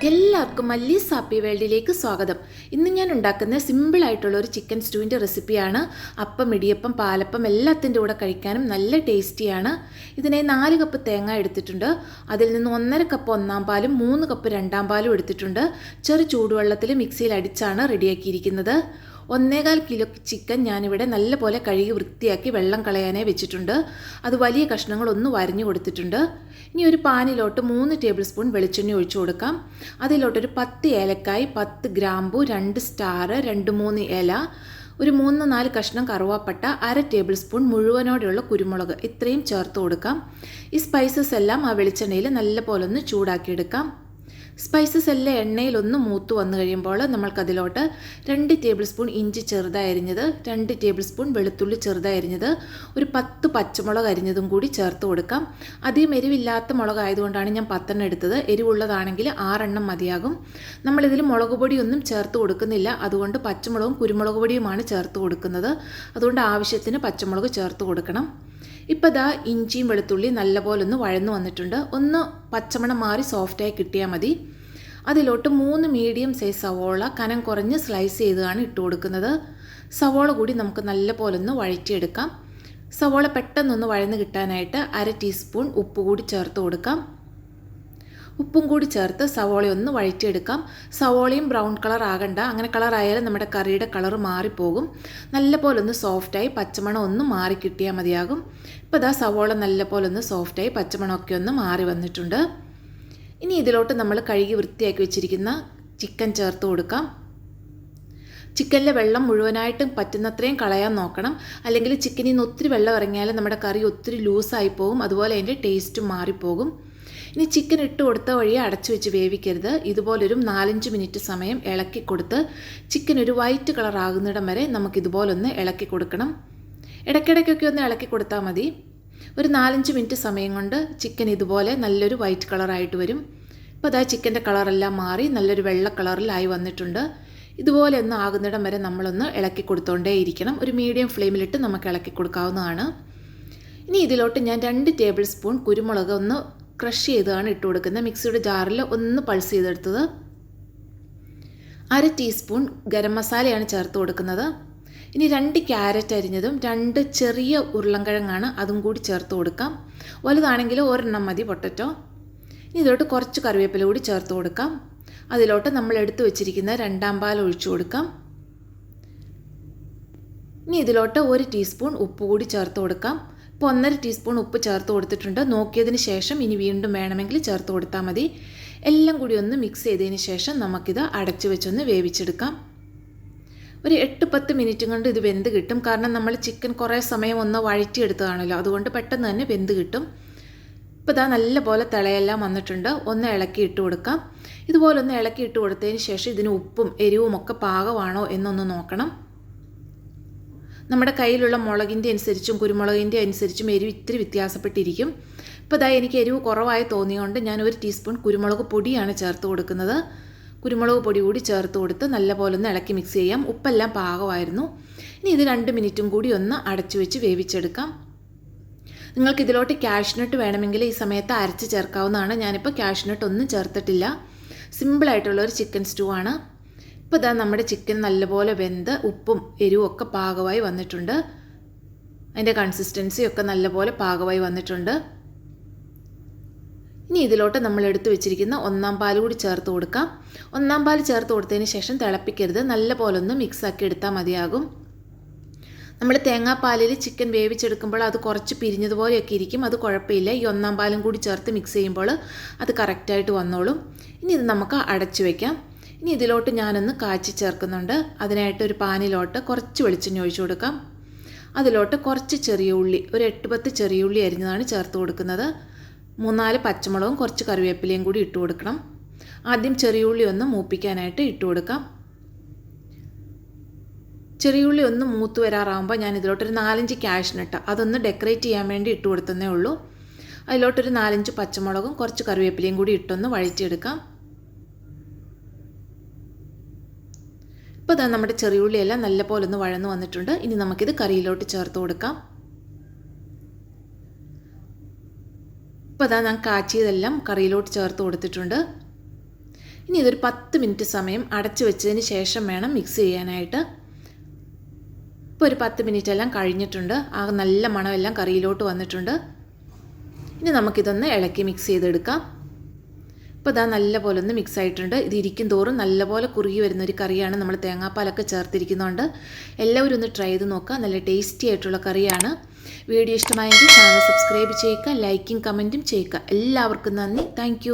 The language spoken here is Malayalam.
എല്ലാവർക്കും മല്ലീസ് ഹാപ്പി വേൾഡിലേക്ക് സ്വാഗതം. ഇന്ന് ഞാൻ ഉണ്ടാക്കുന്ന സിമ്പിളായിട്ടുള്ള ഒരു ചിക്കൻ സ്റ്റൂവിൻ്റെ റെസിപ്പിയാണ്. അപ്പം, ഇടിയപ്പം, പാലപ്പം എല്ലാത്തിൻ്റെ കൂടെ കഴിക്കാനും നല്ല ടേസ്റ്റിയാണ്. ഇതിനെ 4 കപ്പ് തേങ്ങ എടുത്തിട്ടുണ്ട്. അതിൽ നിന്ന് 1.5 കപ്പ് ഒന്നാം പാലും 3 കപ്പ് രണ്ടാം പാലും എടുത്തിട്ടുണ്ട്. ചെറു ചൂടുവെള്ളത്തിൽ മിക്സിയിൽ അടിച്ചാണ് റെഡിയാക്കിയിരിക്കുന്നത്. 1.25 കിലോ ചിക്കൻ ഞാനിവിടെ നല്ലപോലെ കഴുകി വൃത്തിയാക്കി വെള്ളം കളയാനായി വെച്ചിട്ടുണ്ട്. അത് വലിയ കഷ്ണങ്ങളൊന്ന് വരഞ്ഞു കൊടുത്തിട്ടുണ്ട്. ഇനി ഒരു പാനിലോട്ട് 3 ടേബിൾ സ്പൂൺ വെളിച്ചെണ്ണ ഒഴിച്ചു കൊടുക്കാം. അതിലോട്ടൊരു 10 ഏലക്കായ്, 10 ഗ്രാമ്പു, 2 സ്റ്റാർ, 2-3 ഇല, ഒരു 3-4 കഷ്ണം കറുവാപ്പട്ട, 1/2 ടേബിൾ സ്പൂൺ മുഴുവനോടെയുള്ള കുരുമുളക്, ഇത്രയും ചേർത്ത് കൊടുക്കാം. ഈ സ്പൈസസ് എല്ലാം ആ വെളിച്ചെണ്ണയിൽ നല്ലപോലെ ഒന്ന് ചൂടാക്കിയെടുക്കാം. സ്പൈസസ് എല്ലാം എണ്ണയിലൊന്ന് മൂത്ത് വന്നു കഴിയുമ്പോൾ നമ്മൾക്കതിലോട്ട് 2 ടേബിൾ സ്പൂൺ ഇഞ്ചി ചെറുതായി അരിഞ്ഞത്, 2 ടേബിൾ സ്പൂൺ വെളുത്തുള്ളി ചെറുതായി അരിഞ്ഞത്, ഒരു 10 പച്ചമുളക് അരിഞ്ഞതും കൂടി ചേർത്ത് കൊടുക്കാം. അധികം എരിവില്ലാത്ത മുളകായതുകൊണ്ടാണ് ഞാൻ 10 എടുത്തത്. എരിവുള്ളതാണെങ്കിൽ 6 മതിയാകും. നമ്മളിതിൽ മുളക് പൊടിയൊന്നും ചേർത്ത് കൊടുക്കുന്നില്ല. അതുകൊണ്ട് പച്ചമുളകും കുരുമുളക് പൊടിയുമാണ് ചേർത്ത് കൊടുക്കുന്നത്. അതുകൊണ്ട് ആവശ്യത്തിന് പച്ചമുളക് ചേർത്ത് കൊടുക്കണം. ഇപ്പോൾ ദാ ഇഞ്ചിയും വെളുത്തുള്ളി നല്ലപോലെ ഒന്ന് വഴന്നു വന്നിട്ടുണ്ട്. ഒന്ന് പച്ചമണം മാറി സോഫ്റ്റായി കിട്ടിയാൽ മതി. അതിലോട്ട് 3 മീഡിയം സൈസ് സവോള കനം കുറഞ്ഞ് സ്ലൈസ് ചെയ്താണ് ഇട്ട് കൊടുക്കുന്നത്. സവോള കൂടി നമുക്ക് നല്ലപോലെ ഒന്ന് വഴറ്റിയെടുക്കാം. സവോള പെട്ടെന്നൊന്ന് വഴന്ന് കിട്ടാനായിട്ട് 1/2 ടീസ്പൂൺ ഉപ്പ് കൂടി ചേർത്ത് കൊടുക്കാം. ഉപ്പും കൂടി ചേർത്ത് സവോളയൊന്ന് വഴറ്റിയെടുക്കാം. സവോളയും ബ്രൗൺ കളർ ആകണ്ട. അങ്ങനെ കളർ ആയാലും നമ്മുടെ കറിയുടെ കളർ മാറിപ്പോകും. നല്ലപോലെ ഒന്ന് സോഫ്റ്റായി പച്ചമണം ഒന്ന് മാറി കിട്ടിയാൽ മതിയാകും. ഇപ്പോൾ ഇതാ സവോള നല്ലപോലെ ഒന്ന് സോഫ്റ്റായി പച്ചമണമൊക്കെ ഒന്ന് മാറി വന്നിട്ടുണ്ട്. ഇനി ഇതിലോട്ട് നമ്മൾ കഴുകി വൃത്തിയാക്കി വെച്ചിരിക്കുന്ന ചിക്കൻ ചേർത്ത് കൊടുക്കാം. ചിക്കനിലെ വെള്ളം മുഴുവനായിട്ടും പറ്റുന്നത്രയും കളയാൻ നോക്കണം. അല്ലെങ്കിൽ ചിക്കനിൽ നിന്ന് ഒത്തിരി വെള്ളം ഇറങ്ങിയാൽ നമ്മുടെ കറി ഒത്തിരി ലൂസായി പോകും. അതുപോലെ അതിൻ്റെ ടേസ്റ്റും മാറിപ്പോകും. ഇനി ചിക്കൻ ഇട്ട് കൊടുത്ത വഴി അടച്ചു വെച്ച് വേവിക്കരുത്. ഇതുപോലൊരു 4-5 മിനിറ്റ് സമയം ഇളക്കി കൊടുത്ത് ചിക്കൻ ഒരു വൈറ്റ് കളർ ആകുന്നിടം വരെ നമുക്കിതുപോലൊന്ന് ഇളക്കി കൊടുക്കണം. ഇടയ്ക്കിടയ്ക്കൊക്കെ ഒന്ന് ഇളക്കി കൊടുത്താൽ മതി. ഒരു 4-5 മിനിറ്റ് സമയം കൊണ്ട് ചിക്കൻ ഇതുപോലെ നല്ലൊരു വൈറ്റ് കളറായിട്ട് വരും. ഇപ്പോൾ അതാ ചിക്കൻ്റെ കളറെല്ലാം മാറി നല്ലൊരു വെള്ള കളറിലായി വന്നിട്ടുണ്ട്. ഇതുപോലെ ഒന്ന് ആകുന്നിടം വരെ നമ്മളൊന്ന് ഇളക്കി കൊടുത്തോണ്ടേ ഇരിക്കണം. ഒരു മീഡിയം ഫ്ലെയിമിലിട്ട് നമുക്ക് ഇളക്കി കൊടുക്കാവുന്നതാണ്. ഇനി ഇതിലോട്ട് ഞാൻ 2 ടേബിൾ സ്പൂൺ കുരുമുളക് ഒന്ന് ക്രഷ് ചെയ്താണ് ഇട്ട് കൊടുക്കുന്നത്. മിക്സിയുടെ ജാറിൽ ഒന്ന് പൾസ് ചെയ്തെടുത്തത്. 1/2 ടീസ്പൂൺ ഗരം മസാലയാണ് ചേർത്ത് കൊടുക്കുന്നത്. ഇനി 2 ക്യാരറ്റ് അരിഞ്ഞതും 2 ചെറിയ ഉരുളൻകിഴങ്ങാണ്, അതും കൂടി ചേർത്ത് കൊടുക്കാം. വലുതാണെങ്കിൽ 1 മതി പൊട്ടറ്റോ. ഇനി ഇതിലോട്ട് കുറച്ച് കറിവേപ്പില കൂടി ചേർത്ത് കൊടുക്കാം. അതിലോട്ട് നമ്മൾ എടുത്തു വെച്ചിരിക്കുന്ന രണ്ടാം പാൽ ഒഴിച്ചു കൊടുക്കാം. ഇനി ഇതിലോട്ട് 1 ടീസ്പൂൺ ഉപ്പ് കൂടി ചേർത്ത് കൊടുക്കാം. ഇപ്പോൾ 1.5 ടീസ്പൂൺ ഉപ്പ് ചേർത്ത് കൊടുത്തിട്ടുണ്ട്. നോക്കിയതിന് ശേഷം ഇനി വീണ്ടും വേണമെങ്കിൽ ചേർത്ത് കൊടുത്താൽ മതി. എല്ലാം കൂടി ഒന്ന് മിക്സ് ചെയ്തതിന് ശേഷം നമുക്കിത് അടച്ചു വെച്ചൊന്ന് വേവിച്ചെടുക്കാം. ഒരു 8-10 മിനിറ്റ് കൊണ്ട് ഇത് വെന്ത് കിട്ടും. കാരണം നമ്മൾ ചിക്കൻ കുറേ സമയം ഒന്ന് വഴറ്റിയെടുത്തതാണല്ലോ, അതുകൊണ്ട് പെട്ടെന്ന് തന്നെ വെന്ത് കിട്ടും. ഇപ്പോൾ ഇതാ നല്ലപോലെ തിളയെല്ലാം വന്നിട്ടുണ്ട്. ഒന്ന് ഇളക്കി ഇട്ട് കൊടുക്കാം. ഇതുപോലെ ഒന്ന് ഇളക്കി ഇട്ട് കൊടുത്തതിന് ശേഷം ഇതിന് ഉപ്പും എരിവും ഒക്കെ പാകമാണോ എന്നൊന്ന് നോക്കണം. നമ്മുടെ കയ്യിലുള്ള മുളകിൻ്റെ അനുസരിച്ചും കുരുമുളകിൻ്റെ അനുസരിച്ചും എരിവ് ഇത്തിരി വ്യത്യാസപ്പെട്ടിരിക്കും. ഇപ്പോൾ ഇതാ എനിക്ക് എരിവ് കുറവായി തോന്നിയുകൊണ്ട് ഞാൻ 1 ടീസ്പൂൺ കുരുമുളക് പൊടിയാണ് ചേർത്ത് കൊടുക്കുന്നത്. കുരുമുളക് പൊടി കൂടി ചേർത്ത് കൊടുത്ത് നല്ലപോലെ ഒന്ന് ഇളക്കി മിക്സ് ചെയ്യാം. ഉപ്പെല്ലാം പാകമായിരുന്നു. ഇനി ഇത് 2 മിനിറ്റും കൂടി ഒന്ന് അടച്ചു വെച്ച് വേവിച്ചെടുക്കാം. നിങ്ങൾക്കിതിലോട്ട് കാഷ്നട്ട് വേണമെങ്കിൽ ഈ സമയത്ത് അരച്ച് ചേർക്കാവുന്നതാണ്. ഞാനിപ്പോൾ കാഷ്നട്ട് ഒന്നും ചേർത്തിട്ടില്ല. സിമ്പിളായിട്ടുള്ളൊരു ചിക്കൻ സ്റ്റൂ ആണ്. ഇപ്പോൾ ഇതാ നമ്മുടെ ചിക്കൻ നല്ലപോലെ വെന്ത് ഉപ്പും എരിവും ഒക്കെ പാകമായി വന്നിട്ടുണ്ട്. അതിൻ്റെ കൺസിസ്റ്റൻസിയൊക്കെ നല്ലപോലെ പാകമായി വന്നിട്ടുണ്ട്. ഇനി ഇതിലോട്ട് നമ്മൾ എടുത്തു വെച്ചിരിക്കുന്ന ഒന്നാം പാൽ കൂടി ചേർത്ത് കൊടുക്കാം. ഒന്നാം പാൽ ചേർത്ത് കൊടുത്തതിന് ശേഷം തിളപ്പിക്കരുത്. നല്ലപോലെ ഒന്ന് മിക്സാക്കി എടുത്താൽ മതിയാകും. നമ്മൾ തേങ്ങാപ്പാലിൽ ചിക്കൻ വേവിച്ചെടുക്കുമ്പോൾ അത് കുറച്ച് പിരിഞ്ഞതുപോലെയൊക്കെ ഇരിക്കും. അത് കുഴപ്പമില്ല. ഈ ഒന്നാം പാലും കൂടി ചേർത്ത് മിക്സ് ചെയ്യുമ്പോൾ അത് കറക്റ്റായിട്ട് വന്നോളും. ഇനി ഇത് നമുക്ക് അടച്ചു വയ്ക്കാം. ഇനി ഇതിലോട്ട് ഞാനൊന്ന് കാച്ചി ചേർക്കുന്നുണ്ട്. അതിനായിട്ട് ഒരു പാനിലോട്ട് കുറച്ച് വെളിച്ചെണ്ണ ഒഴിച്ചു കൊടുക്കാം. അതിലോട്ട് കുറച്ച് ചെറിയ ഉള്ളി, ഒരു 8-10 ചെറിയ ഉള്ളി അരിഞ്ഞതാണ് ചേർത്ത് കൊടുക്കുന്നത്. 3-4 പച്ചമുളകും കുറച്ച് കറിവേപ്പിലയും കൂടി ഇട്ട് കൊടുക്കണം. ആദ്യം ചെറിയ ഉള്ളി ഒന്ന് മൂപ്പിക്കാനായിട്ട് ഇട്ട് കൊടുക്കാം. ചെറിയ ഉള്ളി ഒന്ന് മൂത്ത് വരാറാകുമ്പോൾ ഞാൻ ഇതിലോട്ടൊരു 4-5 കാഷ്നട്ട് അതൊന്ന് ഡെക്കറേറ്റ് ചെയ്യാൻ വേണ്ടി ഇട്ട് കൊടുത്തതേ ഉള്ളൂ. അതിലോട്ടൊരു 4-5 പച്ചമുളകും കുറച്ച് കറിവേപ്പിലയും കൂടി ഇട്ടൊന്ന് വഴറ്റിയെടുക്കാം. ഇപ്പോൾ ഇതാ നമ്മുടെ ചെറിയുള്ളിയെല്ലാം നല്ലപോലെ ഒന്ന് വഴന്നു വന്നിട്ടുണ്ട്. ഇനി നമുക്കിത് കറിയിലോട്ട് ചേർത്ത് കൊടുക്കാം. ഇപ്പോൾ ഇതാ ഞാൻ കാച്ചിയതെല്ലാം കറിയിലോട്ട് ചേർത്ത് കൊടുത്തിട്ടുണ്ട്. ഇനി ഇതൊരു 10 മിനിറ്റ് സമയം അടച്ചു വെച്ചതിന് ശേഷം വേണം മിക്സ് ചെയ്യാനായിട്ട്. ഇപ്പോൾ ഒരു 10 മിനിറ്റ് എല്ലാം കഴിഞ്ഞിട്ടുണ്ട്. ആ നല്ല മണമെല്ലാം കറിയിലോട്ട് വന്നിട്ടുണ്ട്. ഇനി നമുക്കിതൊന്ന് ഇളക്കി മിക്സ് ചെയ്തെടുക്കാം. ഇപ്പോൾ ഇതാ നല്ലപോലെ ഒന്ന് മിക്സ് ആയിട്ടുണ്ട്. ഇത് ഇരിക്കും തോറും നല്ലപോലെ കുറുകി വരുന്നൊരു കറിയാണ്. നമ്മൾ തേങ്ങാപ്പാലൊക്കെ ചേർത്തിരിക്കുന്നതുകൊണ്ട് എല്ലാവരും ഒന്ന് ട്രൈ ചെയ്ത് നോക്കുക. നല്ല ടേസ്റ്റി ആയിട്ടുള്ള കറിയാണ്. വീഡിയോ ഇഷ്ടമായെങ്കിൽ ചാനൽ സബ്സ്ക്രൈബ് ചെയ്യുക, ലൈക്കും കമൻറ്റും ചെയ്യുക. എല്ലാവർക്കും നന്ദി. താങ്ക്